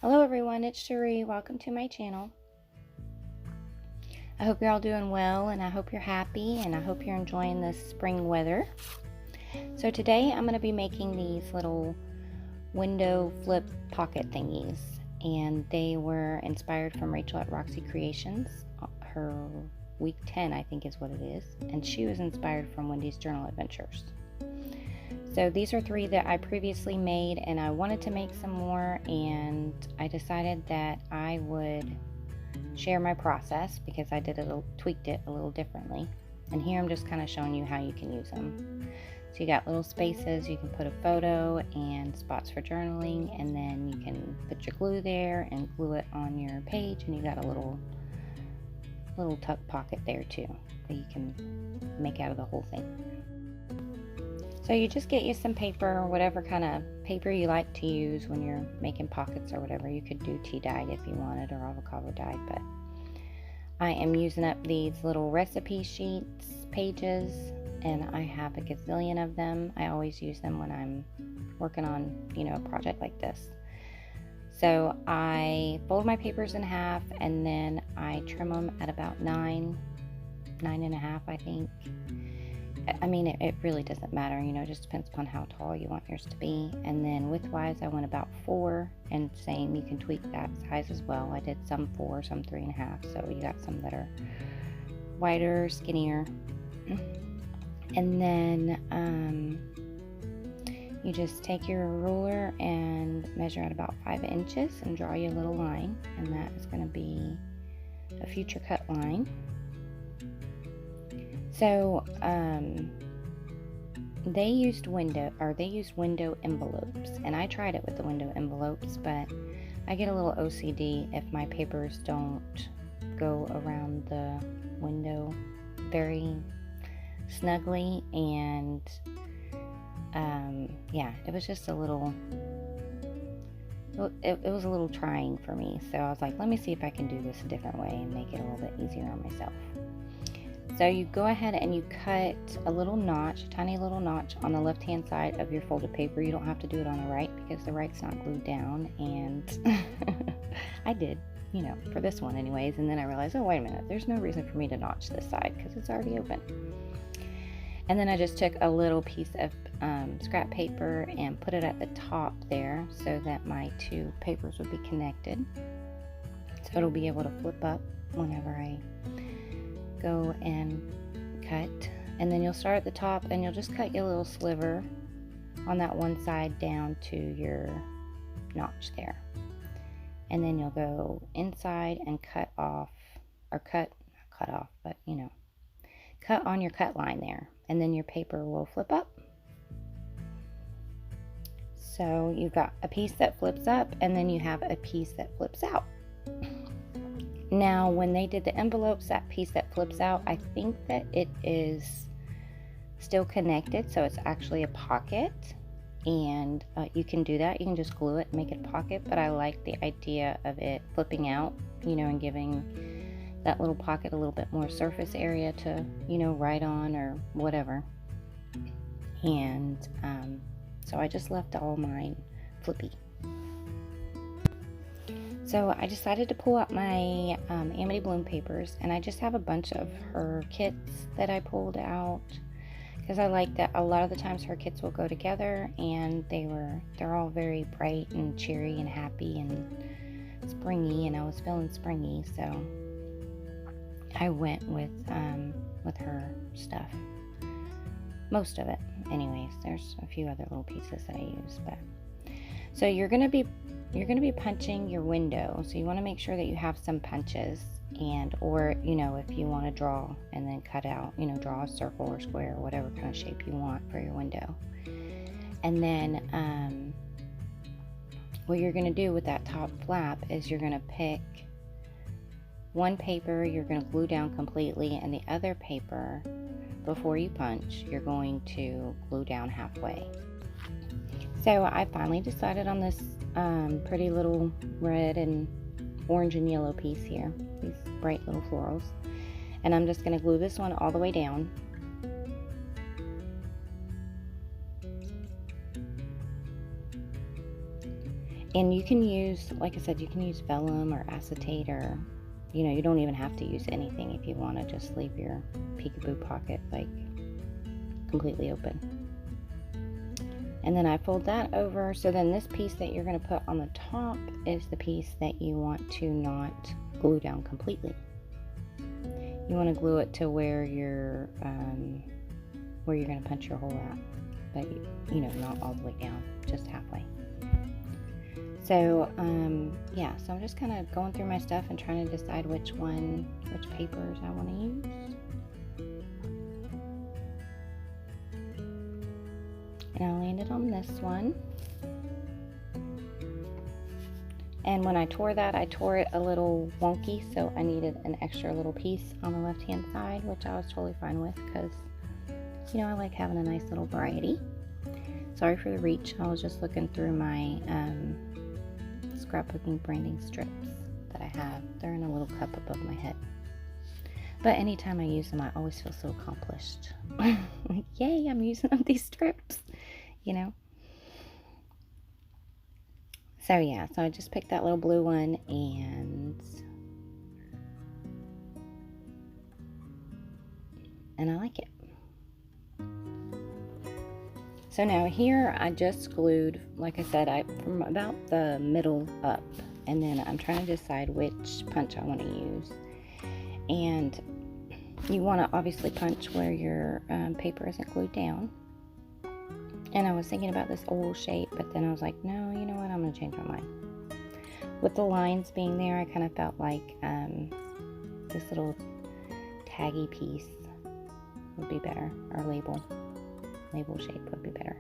Hello everyone, it's Cherie. Welcome to my channel. I hope you're all doing well, and I hope you're happy, and I hope you're enjoying this spring weather. So today I'm going to be making these little window flip pocket thingies, and they were inspired from Racheal at Roxy Creations. Her week 10 I think is what it is, and she was inspired from Wendy's Journal Adventures. So these are 3 that I previously made, and I wanted to make some more, and I decided that I would share my process because I tweaked it a little differently. And here I'm just kind of showing you how you can use them. So you got little spaces, you can put a photo and spots for journaling, and then you can put your glue there and glue it on your page, and you got a little tuck pocket there too that you can make out of the whole thing. So you just get you some paper, or whatever kind of paper you like to use when you're making pockets or whatever. You could do tea dyed if you wanted, or avocado dyed, but I am using up these little recipe sheets, pages, and I have a gazillion of them. I always use them when I'm working on, a project like this. So I fold my papers in half, and then I trim them at about 9.5, I think. I mean, it really doesn't matter, it just depends upon how tall you want yours to be. And then width-wise, I went about 4, and same, you can tweak that size as well. I did some 4, some 3.5, so you got some that are wider, skinnier. And then you just take your ruler and measure at about 5 inches and draw your little line, and that is going to be a future cut line. So they used window envelopes, and I tried it with the window envelopes, but I get a little OCD if my papers don't go around the window very snugly, and it was just it was a little trying for me. So I was like, let me see if I can do this a different way and make it a little bit easier on myself. So you go ahead and you cut a little notch, a tiny little notch on the left-hand side of your folded paper. You don't have to do it on the right because the right's not glued down, and I did, for this one anyways. And then I realized, oh, wait a minute, there's no reason for me to notch this side because it's already open. And then I just took a little piece of scrap paper and put it at the top there so that my 2 papers would be connected. So it'll be able to flip up whenever I go and cut. And then you'll start at the top, and you'll just cut your little sliver on that one side down to your notch there. And then you'll go inside and cut on your cut line there, and then your paper will flip up. So you've got a piece that flips up, and then you have a piece that flips out. Now, when they did the envelopes, that piece that flips out, I think that it is still connected, so it's actually a pocket, and you can do that. You can just glue it and make it a pocket, but I like the idea of it flipping out, and giving that little pocket a little bit more surface area to, write on or whatever. And so I just left all mine flippy. So I decided to pull out my Amity Bloom papers, and I just have a bunch of her kits that I pulled out because I like that a lot of the times her kits will go together, and they're all very bright and cheery and happy and springy, and I was feeling springy, so I went with her stuff. Most of it anyways. There's a few other little pieces that I use, but so you're going to be punching your window, so you want to make sure that you have some punches, or if you want to draw and then cut out, draw a circle or square or whatever kind of shape you want for your window. And then what you're going to do with that top flap is you're going to pick one paper you're going to glue down completely, and the other paper, before you punch, you're going to glue down halfway. So I finally decided on this pretty little red and orange and yellow piece here, these bright little florals, and I'm just going to glue this one all the way down. And you can use, like I said, you can use vellum or acetate, or you don't even have to use anything if you want to just leave your peekaboo pocket like completely open. And then I fold that over, so then this piece that you're going to put on the top is the piece that you want to not glue down completely. You want to glue it to where you're going to punch your hole at, but not all the way down, just halfway. So yeah, so I'm just kind of going through my stuff and trying to decide which papers I want to use. And I landed on this one. And when I tore it a little wonky, so I needed an extra little piece on the left-hand side, which I was totally fine with because, I like having a nice little variety. Sorry for the reach. I was just looking through my scrapbooking branding strips that I have. They're in a little cup above my head. But anytime I use them, I always feel so accomplished. Like, yay, I'm using up these strips, So yeah, so I just picked that little blue one, and I like it. So now here I just glued, like I said, from about the middle up, and then I'm trying to decide which punch I want to use. And you want to obviously punch where your paper isn't glued down. And I was thinking about this oval shape, but then I was like, no, you know what, I'm going to change my mind. With the lines being there, I kind of felt like this little taggy piece would be better, or label shape would be better.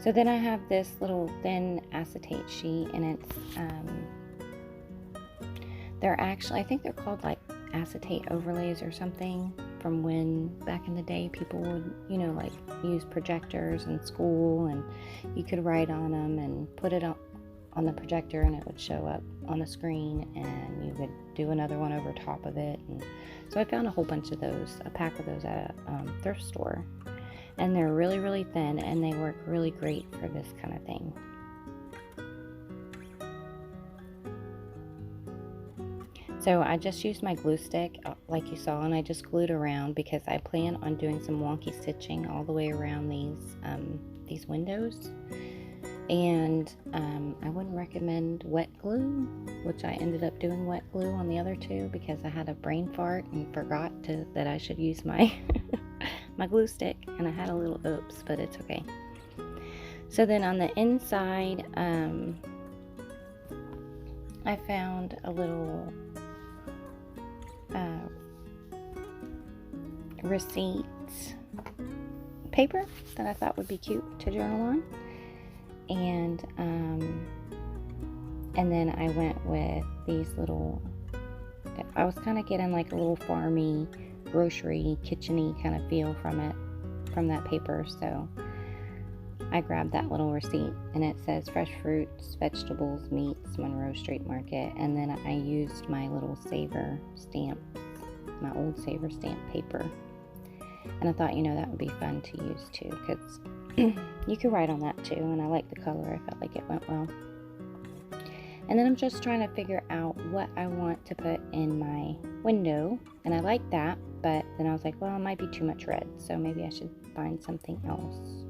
So then I have this little thin acetate sheet, and it's I think they're called like acetate overlays or something, from when back in the day people would like use projectors in school, and you could write on them and put it on the projector and it would show up on the screen, and you would do another one over top of it. And so I found a whole bunch of those, a pack of those at a thrift store, and they're really, really thin, and they work really great for this kind of thing. So I just used my glue stick like you saw, and I just glued around because I plan on doing some wonky stitching all the way around these windows. And I wouldn't recommend wet glue, which I ended up doing wet glue on the other two because I had a brain fart and forgot that I should use my my glue stick, and I had a little oops, but it's okay. So then on the inside, I found a little receipt paper that I thought would be cute to journal on, and then I went with these little, I was kind of getting like a little farmy, grocery, kitchen-y kind of feel from that paper, so I grabbed that little receipt, and it says fresh fruits, vegetables, meats, Monroe Street Market, and then I used my little Saver stamps, my old Saver stamp paper, and I thought, that would be fun to use too, because you could write on that too, and I like the color. I felt like it went well. And then I'm just trying to figure out what I want to put in my window, and I like that, but then I was like, well, it might be too much red, so maybe I should find something else.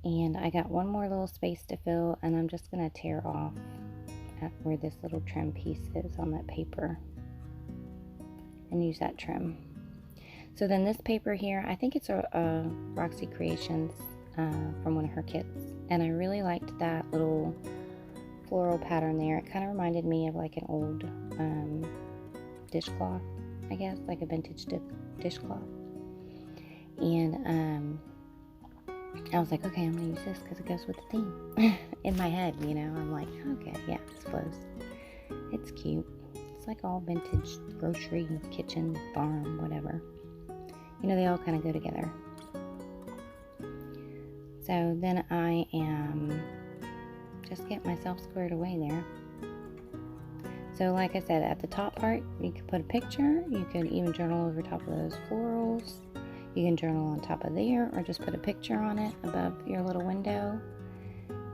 And I got one more little space to fill, and I'm just going to tear off at where this little trim piece is on that paper and use that trim. So then this paper here, I think it's a Roxy Creations from one of her kits, and I really liked that little floral pattern there. It kind of reminded me of like an old dishcloth, I guess, like a vintage dishcloth. And I was like, okay, I'm going to use this because it goes with the theme. In my head, I'm like, okay, yeah, this flows. It's cute. It's like all vintage grocery, kitchen, farm, whatever. They all kind of go together. So then I am just getting myself squared away there. So like I said, at the top part, you could put a picture. You could even journal over top of those florals. You can journal on top of there, or just put a picture on it above your little window.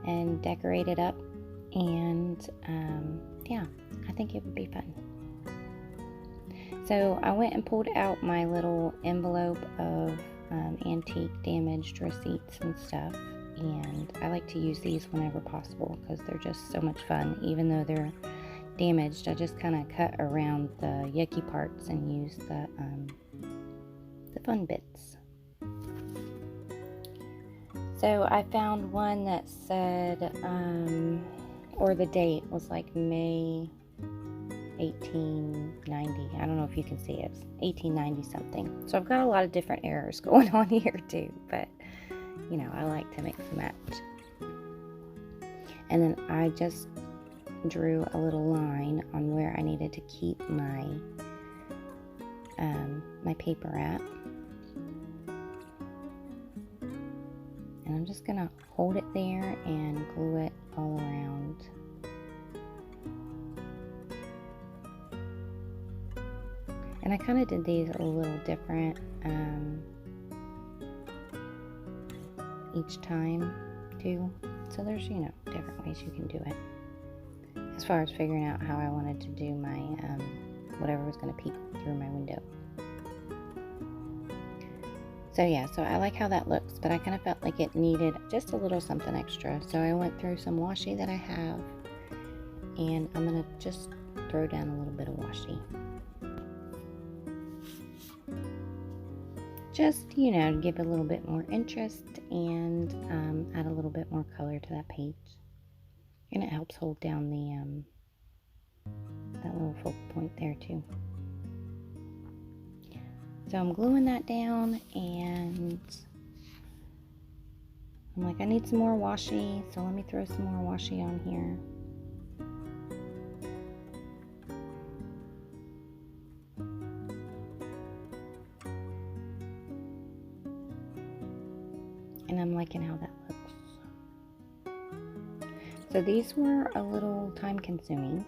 and decorate it up. And yeah, I think it would be fun. So I went and pulled out my little envelope of antique damaged receipts and stuff, and I like to use these whenever possible because they're just so much fun. Even though they're damaged, I just kind of cut around the yucky parts and use the fun bits. So I found one that said, or the date was like May 1890. I don't know if you can see it. It's 1890 something. So I've got a lot of different errors going on here too, but you know, I like to mix and match. And then I just drew a little line on where I needed to keep my my paper at. And I'm just gonna hold it there and glue it all around. And I kind of did these a little different each time too. So there's, you know, different ways you can do it. As far as figuring out how I wanted to do my whatever was going to peek through my window. So yeah, so I like how that looks, but I kind of felt like it needed just a little something extra. So I went through some washi that I have, and I'm going to just throw down a little bit of washi. Just, you know, to give a little bit more interest and add a little bit more color to that page. And it helps hold down the that little focal point there too. So I'm gluing that down, and I'm like, I need some more washi, so let me throw some more washi on here. And I'm liking how that looks. So these were a little time consuming,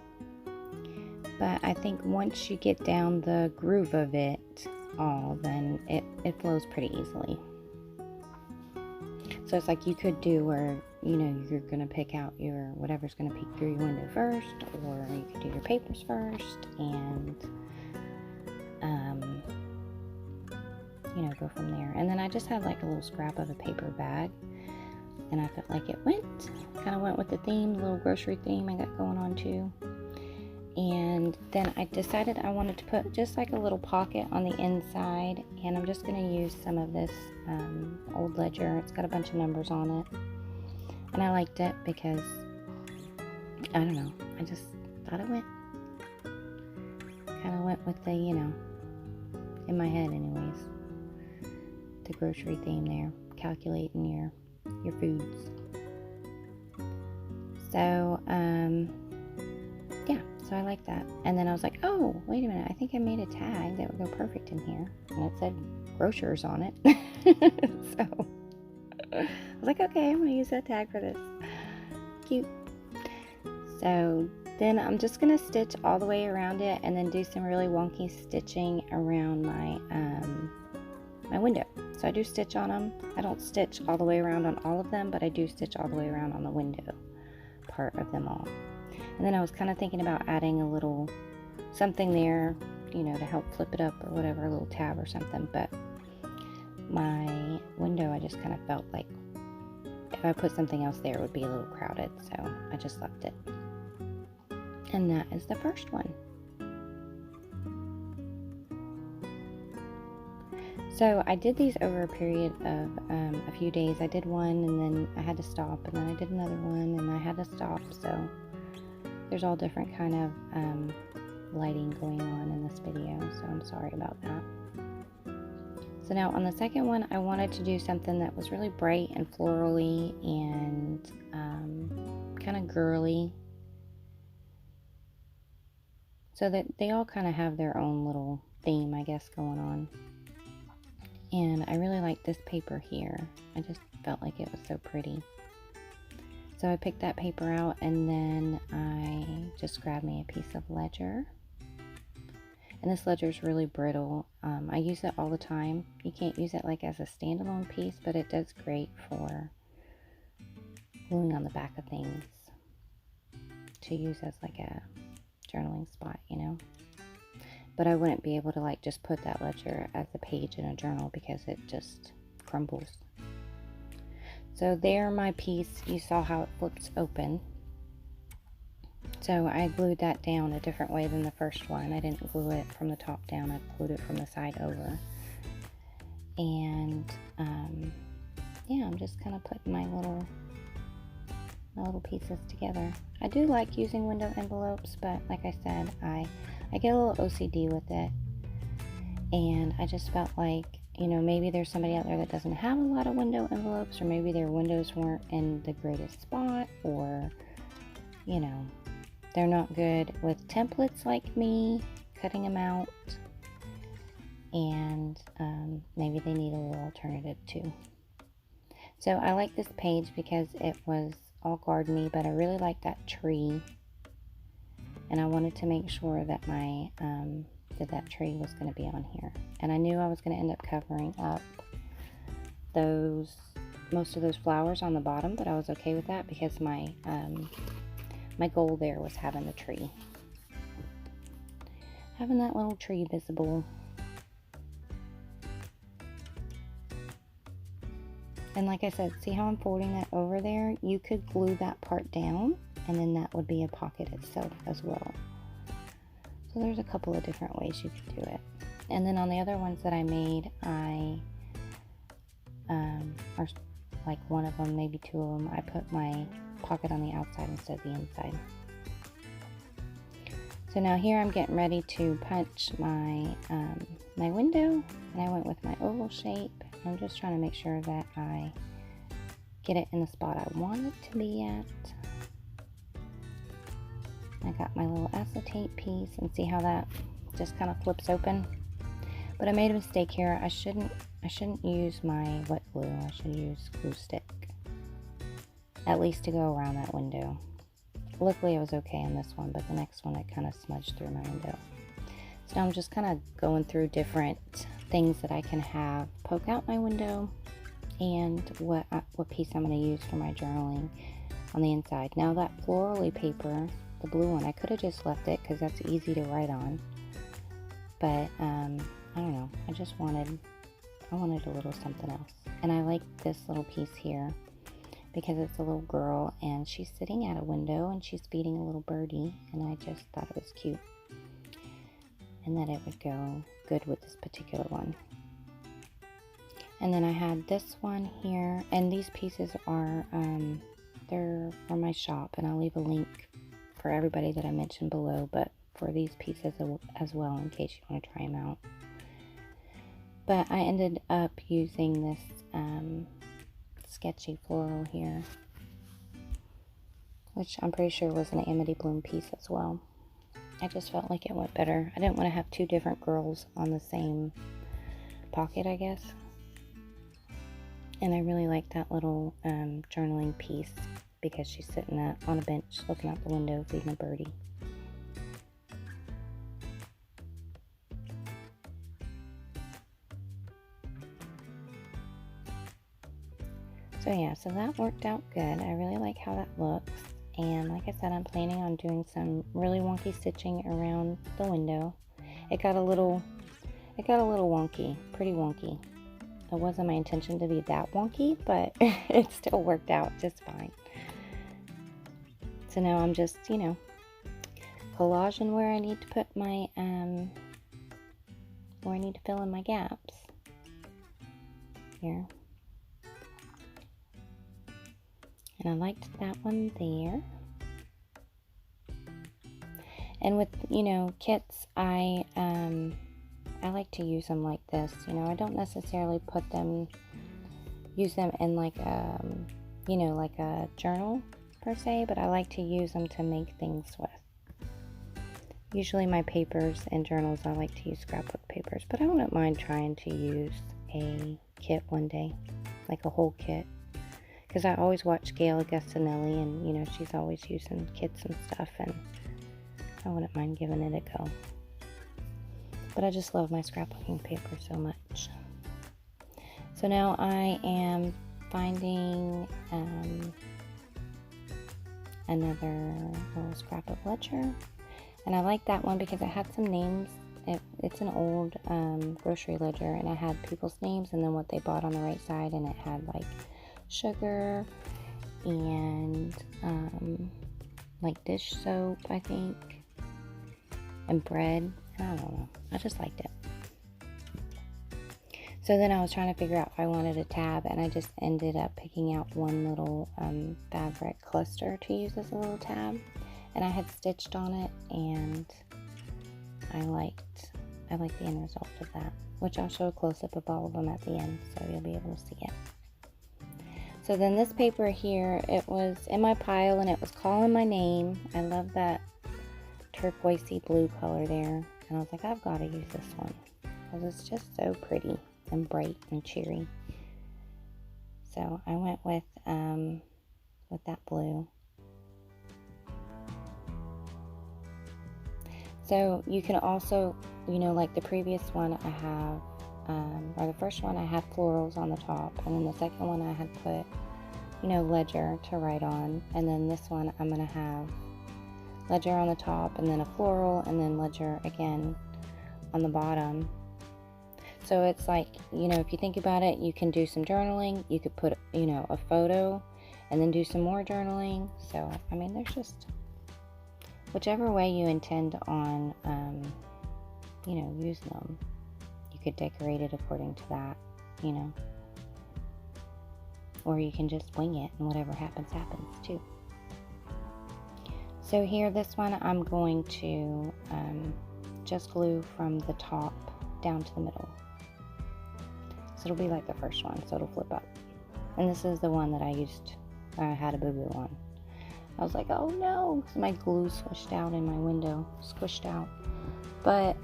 but I think once you get down the groove of it all, then it flows pretty easily. So it's like you could do where, you know, you're gonna pick out your whatever's gonna peek through your window first, or you could do your papers first, and you know, go from there. And then I just had like a little scrap of a paper bag, and I felt like it kind of went with the theme, the little grocery theme I got going on too. And then I decided I wanted to put just like a little pocket on the inside, and I'm just going to use some of this old ledger. It's got a bunch of numbers on it, and I liked it because, I don't know, I just thought it kind of went with the, you know, in my head anyways, the grocery theme there, calculating your foods. So, yeah, so I like that. And then I was like, oh, wait a minute, I think I made a tag that would go perfect in here. And it said grocers on it. So I was like, okay, I'm going to use that tag for this. Cute. So then I'm just going to stitch all the way around it, and then do some really wonky stitching around my my window. So I do stitch on them. I don't stitch all the way around on all of them, but I do stitch all the way around on the window part of them all. And then I was kind of thinking about adding a little something there, you know, to help flip it up or whatever, a little tab or something. But my window, I just kind of felt like if I put something else there, it would be a little crowded. So I just left it. And that is the first one. So I did these over a period of a few days. I did one, and then I had to stop, and then I did another one, and I had to stop. So there's all different kind of lighting going on in this video, so I'm sorry about that. So now on the second one, I wanted to do something that was really bright and florally and kind of girly, so that they all kind of have their own little theme, I guess, going on. And I really like this paper here. I just felt like it was so pretty. So I picked that paper out, and then I just grabbed me a piece of ledger. And this ledger is really brittle. I use it all the time. You can't use it like as a standalone piece, but it does great for gluing on the back of things to use as like a journaling spot, you know. But I wouldn't be able to like just put that ledger as a page in a journal because it just crumbles. So there, my piece, you saw how it flips open. So I glued that down a different way than the first one. I didn't glue it from the top down, I glued it from the side over. And yeah, I'm just kind of putting my little pieces together. I do like using window envelopes, but like I said, I get a little OCD with it, and I just felt like, you know, maybe there's somebody out there that doesn't have a lot of window envelopes, or maybe their windows weren't in the greatest spot, or, you know, they're not good with templates like me, cutting them out, and maybe they need a little alternative too. So I like this page because it was all gardeny, but I really like that tree, and I wanted to make sure that my that tree was going to be on here. And I knew I was going to end up covering up most of those flowers on the bottom, but I was okay with that because my my goal there was having the tree, having that little tree visible. And like I said, see how I'm folding that over there? You could glue that part down, and then that would be a pocket itself as well. So there's a couple of different ways you could do it. And then on the other ones that I made, or like one of them, maybe two of them, I put my pocket on the outside instead of the inside. So now here I'm getting ready to punch my my window, and I went with my oval shape. I'm just trying to make sure that I get it in the spot I want it to be at. I got my little acetate piece, and see how that just kind of flips open. But I made a mistake here. I shouldn't use my wet glue. I should use glue stick, at least to go around that window. Luckily, it was okay on this one, but the next one, it kind of smudged through my window. So now I'm just kind of going through different things that I can have poke out my window, and what piece I'm going to use for my journaling on the inside. Now that florally paper, the blue one, I could have just left it because that's easy to write on. But I don't know. I wanted a little something else, and I like this little piece here because it's a little girl and she's sitting at a window and she's feeding a little birdie, and I just thought it was cute and that it would go good with this particular one. And then I had this one here, and these pieces are they're from my shop, and I'll leave a link for everybody that I mentioned below, but for these pieces as well, in case you want to try them out. But I ended up using this sketchy floral here, which I'm pretty sure was an Amity Bloom piece as well. I just felt like it went better. I didn't want to have two different girls on the same pocket, I guess. And I really like that little journaling piece because she's sitting on a bench looking out the window feeding a birdie. So yeah, so that worked out good. I really like how that looks. And like I said, I'm planning on doing some really wonky stitching around the window. It got a little wonky, pretty wonky. It wasn't my intention to be that wonky, but it still worked out just fine. So now I'm just, you know, collaging where I need to put my, where I need to fill in my gaps. Here. And I liked that one there. And with, you know, kits, I like to use them like this. You know, I don't necessarily use them in like you know, like a journal per se, but I like to use them to make things with. Usually my papers and journals, I like to use scrapbook papers, but I wouldn't mind trying to use a kit one day, like a whole kit. Because I always watch Gail Augustinelli, and, you know, she's always using kits and stuff, and I wouldn't mind giving it a go. But I just love my scrapbooking paper so much. So now I am finding another little scrapbook ledger. And I like that one because it had some names. It's an old grocery ledger, and it had people's names and then what they bought on the right side, and it had like sugar and like dish soap, I think, and bread. I don't know. I just liked it. So then I was trying to figure out if I wanted a tab, and I just ended up picking out one little fabric cluster to use as a little tab. And I had stitched on it, and I liked the end result of that, which I'll show a close-up of all of them at the end, so you'll be able to see it. So then this paper here, it was in my pile, and it was calling my name. I love that turquoisey blue color there, and I was like, I've got to use this one because it's just so pretty and bright and cheery. So I went with that blue. So you can also, you know, like the previous one I have, or the first one I had florals on the top, and then the second one I had put, you know, ledger to write on, and then this one I'm going to have ledger on the top, and then a floral, and then ledger again on the bottom. So it's like, you know, if you think about it, you can do some journaling, you could put, you know, a photo, and then do some more journaling. So, I mean, there's just whichever way you intend on, you know, using them. You could decorate it according to that, you know. Or you can just wing it, and whatever happens, happens too. So here, this one, I'm going to just glue from the top down to the middle. So it'll be like the first one, so it'll flip up. And this is the one that I had a boo-boo on. I was like, oh no, because my glue squished out in my window, But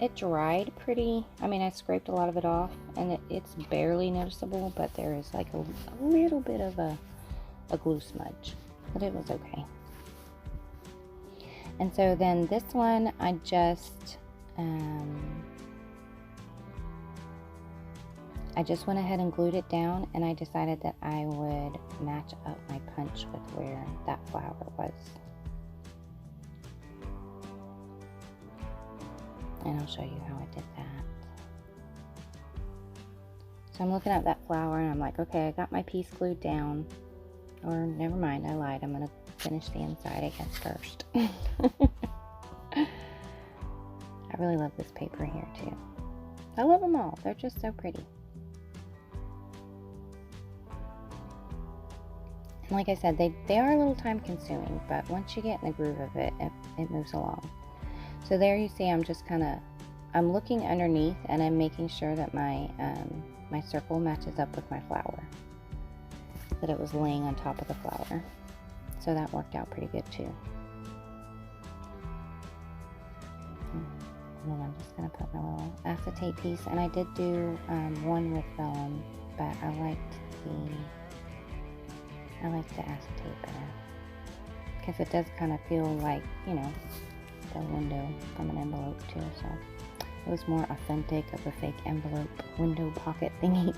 it dried pretty. I mean, I scraped a lot of it off, and it's barely noticeable, but there is like a little bit of a glue smudge, but it was okay. And so then this one, I just went ahead and glued it down, and I decided that I would match up my punch with where that flower was. And I'll show you how I did that. So I'm looking at that flower, and I'm like, okay, I got my piece glued down. Or never mind, I lied. I'm going to finish the inside, I guess, first. I really love this paper here, too. I love them all. They're just so pretty. And like I said, they are a little time consuming, but once you get in the groove of it, it moves along. So there you see, I'm looking underneath, and I'm making sure that my my circle matches up with my flower, that it was laying on top of the flower. So that worked out pretty good too. And then I'm just going to put my little acetate piece, and I did do one with vellum, but I liked the acetate better, because it does kind of feel like, you know, the window from an envelope too, so it was more authentic of a fake envelope window pocket thingy.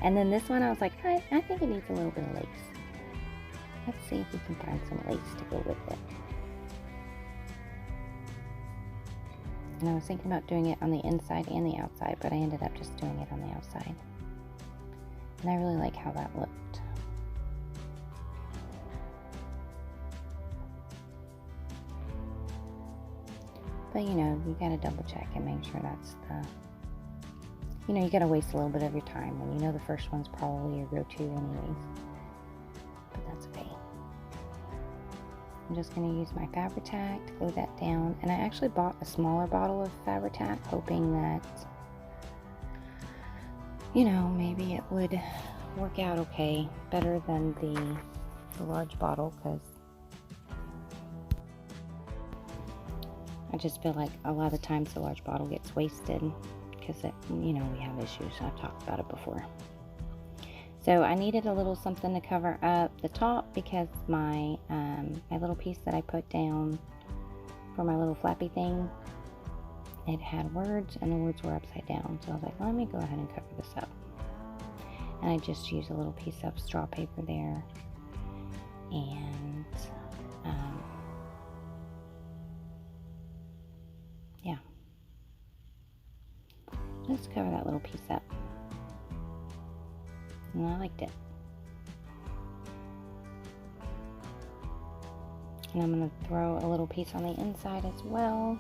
And then this one, I was like, I think it needs a little bit of lace. Let's see if we can find some lace to go with it. And I was thinking about doing it on the inside and the outside, but I ended up just doing it on the outside. And I really like how that looked. But you know, you gotta double check and make sure that's you know, you gotta waste a little bit of your time when you know the first one's probably your go-to anyways. But that's okay. I'm just gonna use my Fabri-Tac to glue that down. And I actually bought a smaller bottle of Fabri-Tac, hoping that, you know, maybe it would work out okay, better than the large bottle, because I just feel like a lot of the times the large bottle gets wasted, because you know, we have issues. I've talked about it before. So I needed a little something to cover up the top, because my my little piece that I put down for my little flappy thing, it had words, and the words were upside down. So I was like, let me go ahead and cover this up. And I just used a little piece of straw paper there And yeah, just cover that little piece up. And I liked it. And I'm going to throw a little piece on the inside as well.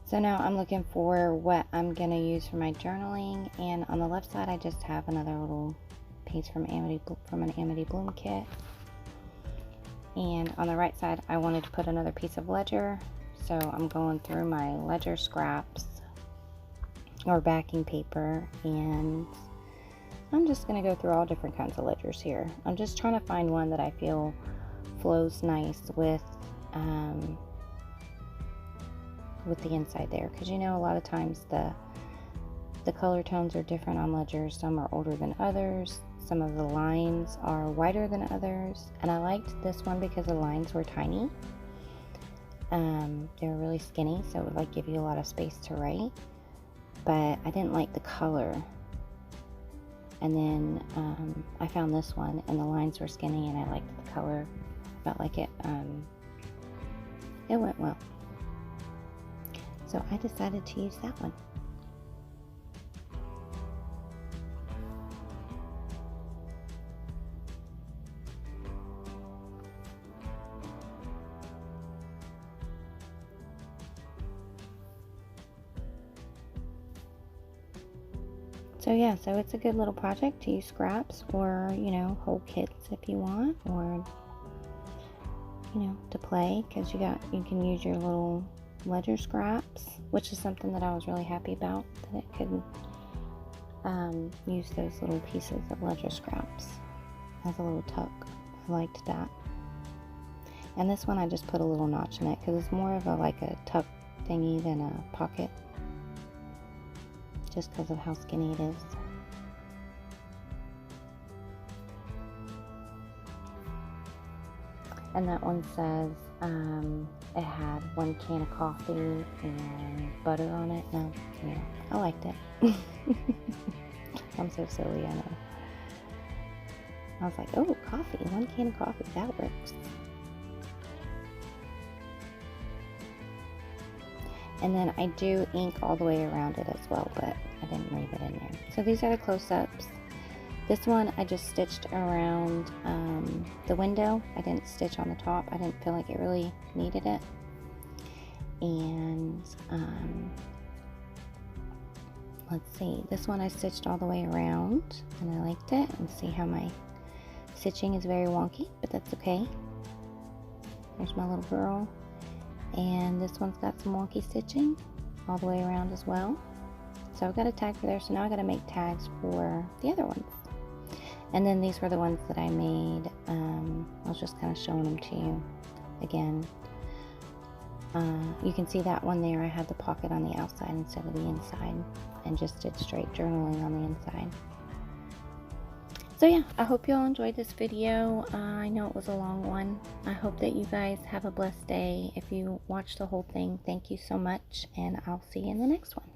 So now I'm looking for what I'm going to use for my journaling, and on the left side I just have another little piece from an Amity Bloom kit. And on the right side I wanted to put another piece of ledger, so I'm going through my ledger scraps or backing paper, and I'm just going to go through all different kinds of ledgers here. I'm just trying to find one that I feel flows nice with the inside there, because you know a lot of times the color tones are different on ledgers. Some are older than others, some of the lines are wider than others, and I liked this one because the lines were tiny. They were really skinny, so it would like give you a lot of space to write, but I didn't like the color. And then I found this one and the lines were skinny and I liked the color. Felt like it went well. So I decided to use that one. So yeah, so it's a good little project to use scraps, or, you know, whole kits if you want, or, you know, to play, because you can use your little ledger scraps, which is something that I was really happy about, that it could use those little pieces of ledger scraps as a little tuck. I liked that. And this one I just put a little notch in it because it's more of like a tuck thingy than a pocket, just because of how skinny it is. And that one says it had 1 can of coffee and butter on it. No, yeah, I liked it. I'm so silly, I know. I was like, oh, coffee, 1 can of coffee, that works. And then I do ink all the way around it as well, but I didn't leave it in there. So these are the close-ups. This one I just stitched around the window. I didn't stitch on the top. I didn't feel like it really needed it. And let's see, this one I stitched all the way around and I liked it. And see how my stitching is very wonky, but that's okay. There's my little girl. And this one's got some wonky stitching all the way around as well. So I've got a tag for there, so now I got to make tags for the other ones. And then these were the ones that I made. I was just kind of showing them to you again. You can see that one there, I had the pocket on the outside instead of the inside, and just did straight journaling on the inside. So yeah, I hope you all enjoyed this video. I know it was a long one. I hope that you guys have a blessed day. If you watched the whole thing, thank you so much, and I'll see you in the next one.